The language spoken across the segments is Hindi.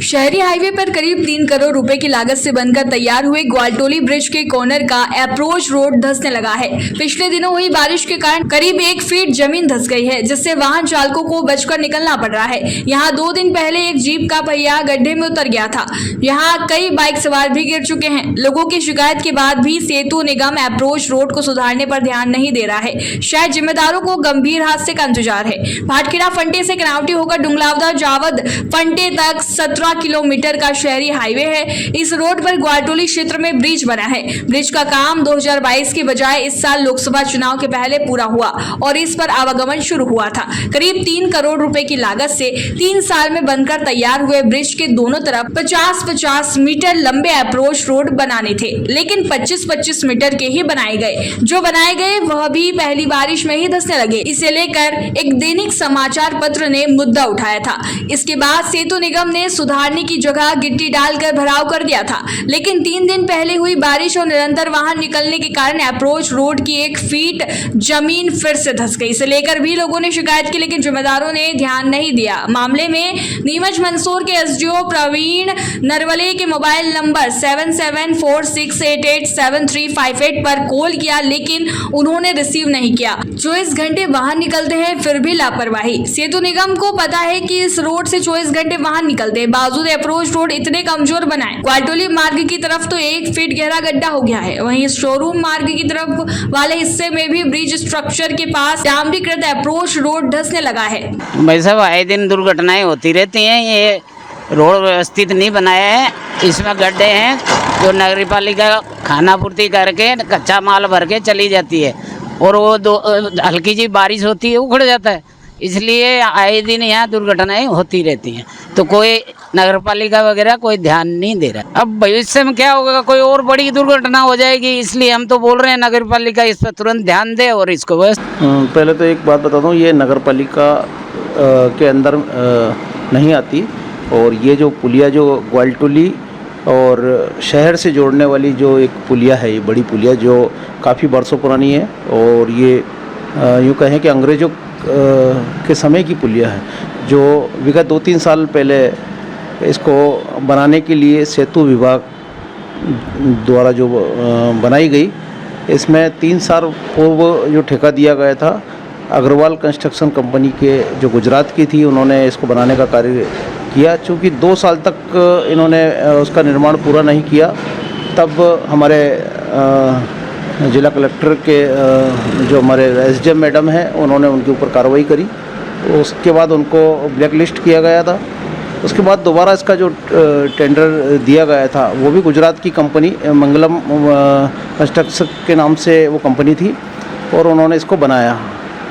शहरी हाईवे पर करीब 3 करोड़ रुपए की लागत से बनकर तैयार हुए ग्वालटोली ब्रिज के कॉर्नर का अप्रोच रोड धंसने लगा है। पिछले दिनों हुई बारिश के कारण करीब 1 फीट जमीन धंस गई है, जिससे वाहन चालकों को बचकर निकलना पड़ रहा है। यहाँ 2 दिन पहले एक जीप का पहिया गड्ढे में उतर गया था। यहाँ कई बाइक सवार भी गिर चुके हैं। लोगों की शिकायत के बाद भी सेतु निगम अप्रोच रोड को सुधारने पर ध्यान नहीं दे रहा है। शायद जिम्मेदारों को गंभीर हादसे का इंतजार है। भाटखेड़ा फंटे से कनावटी होकर डुंगलावदा जावद फंटे तक 17 किलोमीटर का शहरी हाईवे है। इस रोड पर ग्वालटोली क्षेत्र में ब्रिज बना है। ब्रिज का काम 2022 की बजाय इस साल लोकसभा चुनाव के पहले पूरा हुआ और इस पर आवागमन शुरू हुआ था। करीब 3 करोड़ रुपए की लागत से 3 साल में बनकर तैयार हुए ब्रिज के दोनों तरफ 50-50 मीटर लंबे अप्रोच रोड बनाने थे, लेकिन 25-25 मीटर के ही बनाए गए। जो बनाए गए वह भी पहली बारिश में ही धंसने लगे। इसे लेकर एक दैनिक समाचार पत्र ने मुद्दा उठाया था। इसके बाद सेतु निगम ने सुधारने की जगह गिट्टी डालकर भराव कर दिया था, लेकिन 3 दिन पहले हुई बारिश और निरंतर वाहन निकलने के कारण अप्रोच रोड की 1 फीट जमीन फिर से धंस गई। इसे लेकर भी लोगों ने शिकायत की, लेकिन जिम्मेदारों ने ध्यान नहीं दिया। मामले में नीमच मंदसौर के एसडीओ प्रवीण नरवले के मोबाइल नंबर 7746887358 पर कॉल किया, लेकिन उन्होंने रिसीव नहीं किया। 24 घंटे वाहन निकलते हैं फिर भी लापरवाही। सेतु निगम को पता है कि इस रोड से 24 घंटे वाहन निकलते हैं, बावजूद अप्रोच रोड इतने कमजोर बनाए। ग्वालटोली मार्ग की तरफ तो 1 फीट गहरा गड्ढा हो गया है, वहीं शोरूम मार्ग की तरफ वाले हिस्से में भी ब्रिज स्ट्रक्चर के पास डामरीकृत अप्रोच रोड धंसने लगा है। भाई साहब, आए दिन दुर्घटनाएं होती रहती हैं। ये रोड व्यवस्थित नहीं बनाया है, इसमें गड्ढे हैं जो नगर पालिका खाना पूर्ति करके कच्चा माल भर के चली जाती है और वो हल्की सी बारिश होती है उखड़ जाता है। इसलिए आए दिन यहाँ दुर्घटनाएं होती रहती हैं, तो कोई नगर पालिका वगैरह कोई ध्यान नहीं दे रहा। अब भविष्य में क्या होगा, कोई और बड़ी दुर्घटना हो जाएगी, इसलिए हम तो बोल रहे हैं नगर पालिका इस पर तुरंत ध्यान दे और इसको बस। पहले तो एक बात बता दूँ, ये नगर पालिका के अंदर नहीं आती और ये जो पुलिया जो ग्वालटोली और शहर से जोड़ने वाली जो एक पुलिया है, ये बड़ी पुलिया जो काफ़ी बरसों पुरानी है और ये यूँ कहें कि अंग्रेज़ों के समय की पुलिया है, जो विगत 2-3 साल पहले इसको बनाने के लिए सेतु विभाग द्वारा जो बनाई गई। इसमें 3 साल पूर्व जो ठेका दिया गया था अग्रवाल कंस्ट्रक्शन कंपनी के जो गुजरात की थी, उन्होंने इसको बनाने का कार्य किया। चूँकि 2 साल तक इन्होंने उसका निर्माण पूरा नहीं किया, तब हमारे जिला कलेक्टर के जो हमारे एसडीएम मैडम हैं, उन्होंने उनके ऊपर कार्रवाई करी। उसके बाद उनको ब्लैक लिस्ट किया गया था। उसके बाद दोबारा इसका जो टेंडर दिया गया था वो भी गुजरात की कंपनी मंगलम कंस्ट्रक्शन के नाम से वो कंपनी थी और उन्होंने इसको बनाया।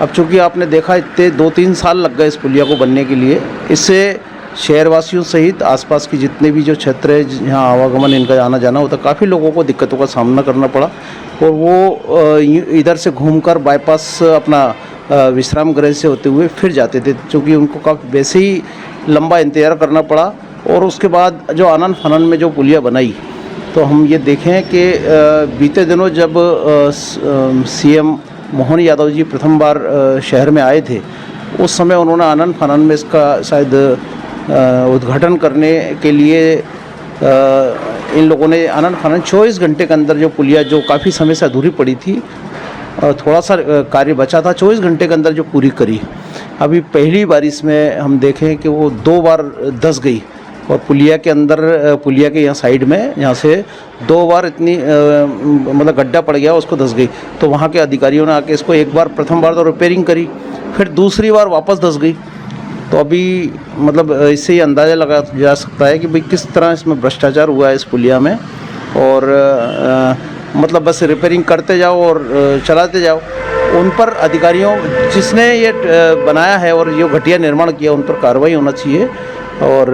अब चूँकि आपने देखा इतने 2-3 साल लग गए इस पुलिया को बनने के लिए, इससे शहरवासियों सहित आसपास की जितने भी जो क्षेत्र है जहाँ आवागमन इनका आना जाना होता, काफ़ी लोगों को दिक्कतों का सामना करना पड़ा और वो इधर से घूमकर बाईपास अपना विश्राम गृह से होते हुए फिर जाते थे, क्योंकि उनको काफ़ी वैसे ही लंबा इंतज़ार करना पड़ा। और उसके बाद जो आनन फानन में जो पुलिया बनाई, तो हम ये देखें कि बीते दिनों जब सीएम मोहन यादव जी प्रथम बार शहर में आए थे, उस समय उन्होंने आनन फानन में इसका शायद उद्घाटन करने के लिए इन लोगों ने आनन फानन 24 घंटे के अंदर जो पुलिया जो काफ़ी समय से अधूरी पड़ी थी, थोड़ा सा कार्य बचा था, 24 घंटे के अंदर जो पूरी करी। अभी पहली बारिश में हम देखें कि वो 2 बार धंस गई और पुलिया के अंदर, पुलिया के यहाँ साइड में यहाँ से 2 बार इतनी मतलब गड्ढा पड़ गया, उसको धंस गई। तो वहाँ के अधिकारियों ने आके इसको एक बार, प्रथम बार तो रिपेयरिंग करी, फिर दूसरी बार वापस धंस गई। तो अभी मतलब इससे ही अंदाज़ा लगा जा सकता है कि भाई किस तरह इसमें भ्रष्टाचार हुआ है इस पुलिया में। और मतलब बस रिपेयरिंग करते जाओ और चलाते जाओ। उन पर अधिकारियों जिसने ये बनाया है और ये घटिया निर्माण किया, उन पर कार्रवाई होना चाहिए। और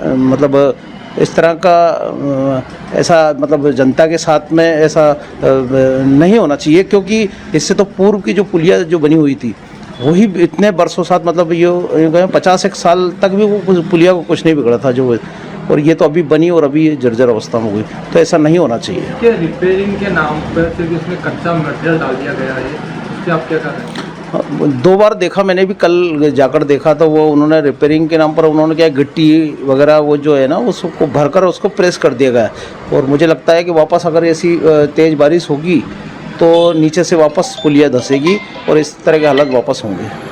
मतलब इस तरह का ऐसा मतलब जनता के साथ में ऐसा नहीं होना चाहिए, क्योंकि इससे तो पूर्व की जो पुलिया जो बनी हुई थी वही इतने बरसों साथ मतलब ये 50-1 साल तक भी वो पुलिया को कुछ नहीं बिगड़ा था जो, और ये तो अभी बनी और अभी जर्जर अवस्था में हो गई। तो ऐसा नहीं होना चाहिए। क्या रिपेयरिंग के नाम पर सिर्फ उसमें कच्चा मटेरियल डाल दिया गया है, इससे आप क्या कर रहे हैं? दो बार देखा मैंने भी, कल जाकर देखा तो वो उन्होंने रिपेयरिंग के नाम पर उन्होंने क्या गिट्टी वगैरह वो जो है ना उसको भरकर उसको प्रेस कर दिया गया है। और मुझे लगता है कि वापस अगर ऐसी तेज़ बारिश होगी तो नीचे से वापस पुलिया धंसेगी और इस तरह के हालात वापस होंगे।